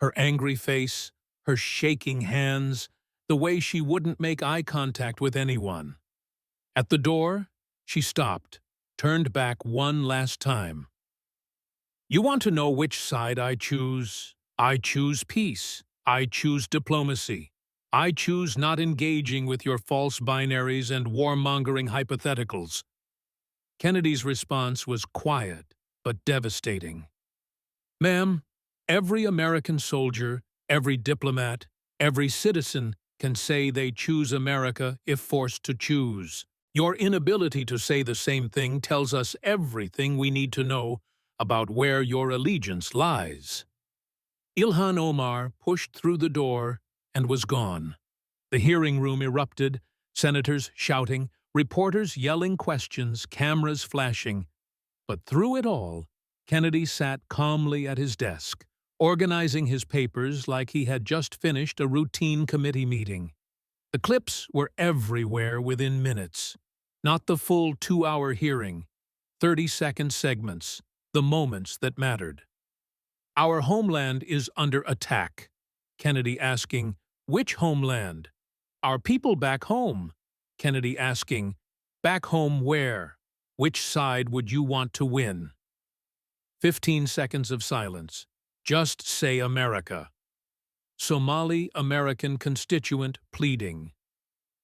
Her angry face, her shaking hands, the way she wouldn't make eye contact with anyone. At the door, she stopped, turned back one last time. You want to know which side I choose? I choose peace. I choose diplomacy. I choose not engaging with your false binaries and warmongering hypotheticals. Kennedy's response was quiet but devastating. Ma'am, every American soldier, every diplomat, every citizen can say they choose America if forced to choose. Your inability to say the same thing tells us everything we need to know about where your allegiance lies. Ilhan Omar pushed through the door and was gone. The hearing room erupted, senators shouting, reporters yelling questions, cameras flashing. But through it all, Kennedy sat calmly at his desk, organizing his papers like he had just finished a routine committee meeting. The clips were everywhere within minutes. Not the full 2-hour hearing, 30-second segments, the moments that mattered. Our homeland is under attack. Kennedy asking, which homeland? Our people back home. Kennedy asking, back home where? Which side would you want to win? 15 seconds of silence. Just say America. Somali American constituent pleading.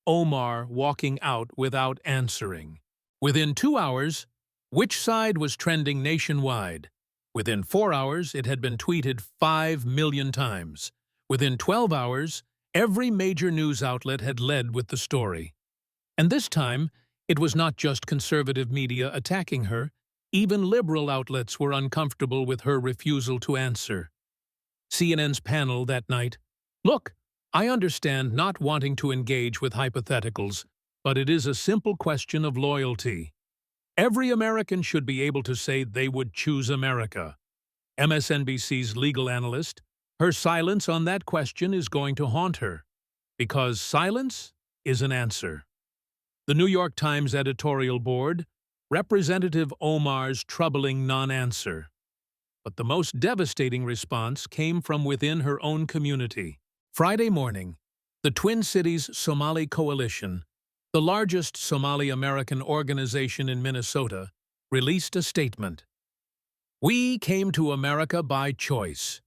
Omar walking out without answering. Within 2 hours, which side was trending nationwide? Within 4 hours, it had been tweeted 5 million times. Within 12 hours, every major news outlet had led with the story. And this time, it was not just conservative media attacking her. Even liberal outlets were uncomfortable with her refusal to answer. CNN's panel that night: "Look, I understand not wanting to engage with hypotheticals, but it is a simple question of loyalty. Every American should be able to say they would choose America." MSNBC's legal analyst: "Her silence on that question is going to haunt her, because silence is an answer." The New York Times editorial board: Representative Omar's troubling non-answer. But the most devastating response came from within her own community. Friday morning, the Twin Cities Somali Coalition, the largest Somali-American organization in Minnesota, released a statement. "We came to America by choice.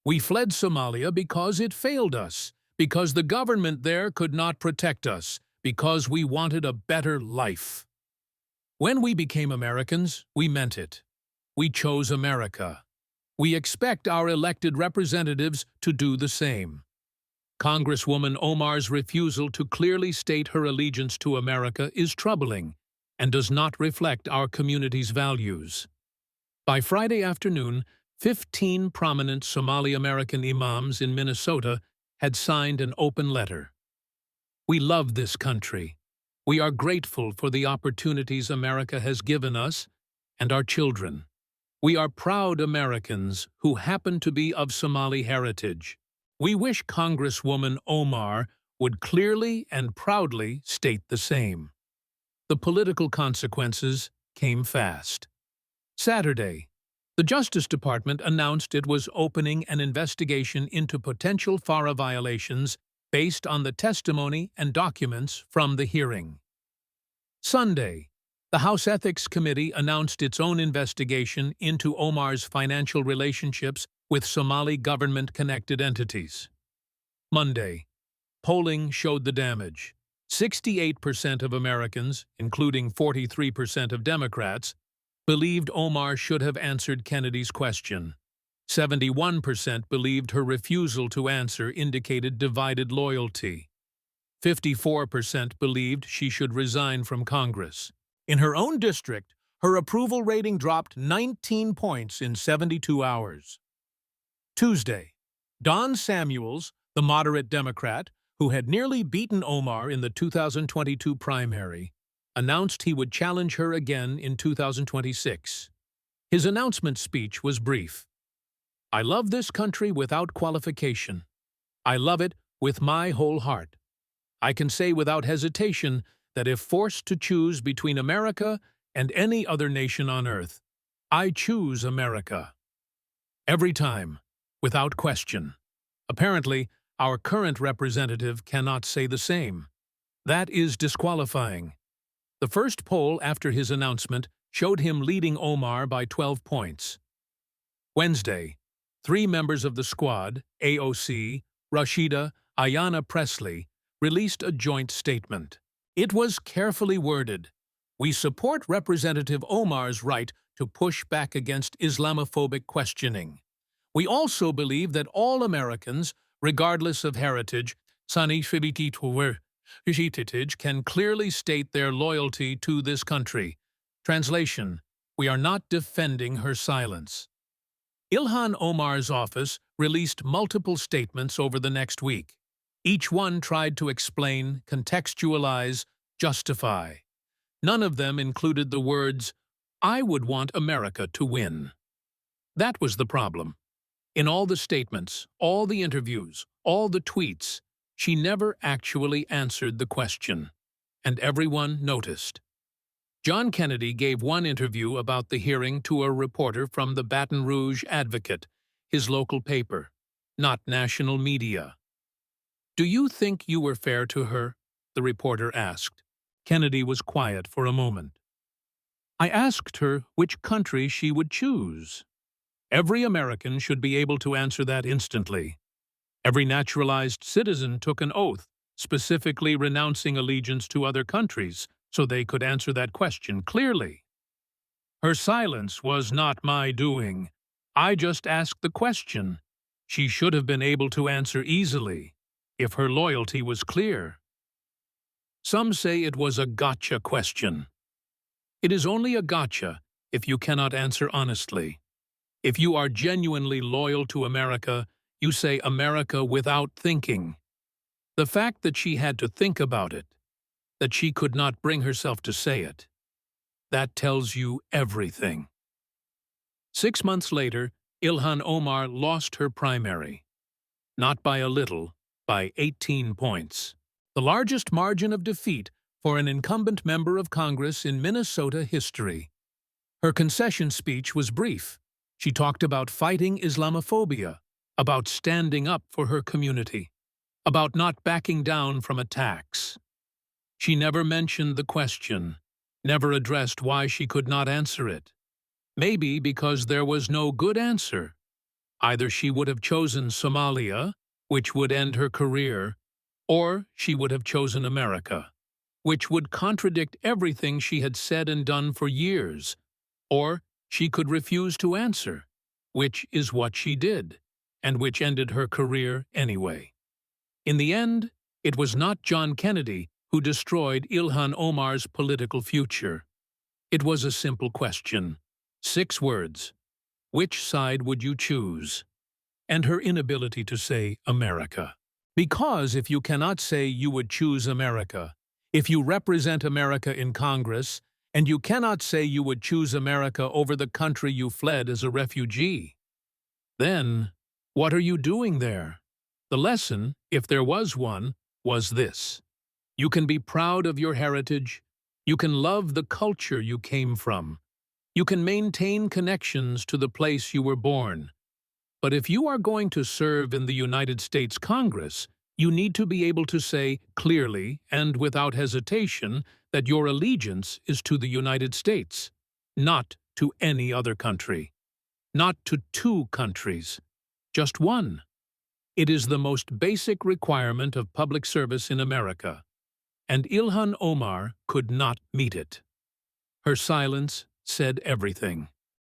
We fled Somalia because it failed us, because the government there could not protect us, because we wanted a better life. When we became Americans, we meant it. We chose America. We expect our elected representatives to do the same." Congresswoman Omar's refusal to clearly state her allegiance to America is troubling and does not reflect our community's values. By Friday afternoon, 15 prominent Somali-American imams in Minnesota had signed an open letter. "We love this country. We are grateful for the opportunities America has given us and our children. We are proud Americans who happen to be of Somali heritage. We wish Congresswoman Omar would clearly and proudly state the same." The political consequences came fast. Saturday, the Justice Department announced it was opening an investigation into potential FARA violations based on the testimony and documents from the hearing. Sunday, the House Ethics Committee announced its own investigation into Omar's financial relationships with Somali government-connected entities. Monday, polling showed the damage. 68% of Americans, including 43% of Democrats, believed Omar should have answered Kennedy's question. 71% believed her refusal to answer indicated divided loyalty. 54% believed she should resign from Congress. In her own district, her approval rating dropped 19 points in 72 hours. Tuesday, Don Samuels, the moderate Democrat, who had nearly beaten Omar in the 2022 primary, announced he would challenge her again in 2026. His announcement speech was brief. "I love this country without qualification. I love it with my whole heart. I can say without hesitation that if forced to choose between America and any other nation on earth, I choose America. Every time, without question." Apparently, our current representative cannot say the same. That is disqualifying. The first poll after his announcement showed him leading Omar by 12 points. Wednesday, 3 members of the squad, AOC, Rashida, Ayanna Pressley, released a joint statement. It was carefully worded. "We support Representative Omar's right to push back against Islamophobic questioning. We also believe that all Americans, regardless of heritage, can clearly state their loyalty to this country." Translation: "We are not defending her silence." Ilhan Omar's office released multiple statements over the next week. Each one tried to explain, contextualize, justify. None of them included the words, "I would want America to win." That was the problem. In all the statements, all the interviews, all the tweets, she never actually answered the question. And everyone noticed. John Kennedy gave one interview about the hearing to a reporter from the Baton Rouge Advocate, his local paper, not national media. "Do you think you were fair to her?" the reporter asked. Kennedy was quiet for a moment. "I asked her which country she would choose. Every American should be able to answer that instantly. Every naturalized citizen took an oath, specifically renouncing allegiance to other countries, so they could answer that question clearly. Her silence was not my doing. I just asked the question. She should have been able to answer easily, if her loyalty was clear. Some say it was a gotcha question. It is only a gotcha if you cannot answer honestly. If you are genuinely loyal to America, you say America without thinking. The fact that she had to think about it, that she could not bring herself to say it, that tells you everything. 6 months later, Ilhan Omar lost her primary. Not by a little, by 18 points. The largest margin of defeat for an incumbent member of Congress in Minnesota history. Her concession speech was brief. She talked about fighting Islamophobia, about standing up for her community, about not backing down from attacks. She never mentioned the question, never addressed why she could not answer it. Maybe because there was no good answer. Either she would have chosen Somalia, which would end her career, or she would have chosen America, which would contradict everything she had said and done for years, or she could refuse to answer, which is what she did, and which ended her career anyway. In the end, it was not John Kennedy who destroyed Ilhan Omar's political future. It was a simple question. 6 words. Which side would you choose? And her inability to say America. Because if you cannot say you would choose America, if you represent America in Congress, and you cannot say you would choose America over the country you fled as a refugee, then what are you doing there? The lesson, if there was one, was this. You can be proud of your heritage. You can love the culture you came from. You can maintain connections to the place you were born. But if you are going to serve in the United States Congress, you need to be able to say clearly and without hesitation that your allegiance is to the United States, not to any other country. Not to 2 countries, just one. It is the most basic requirement of public service in America, and Ilhan Omar could not meet it. Her silence said everything.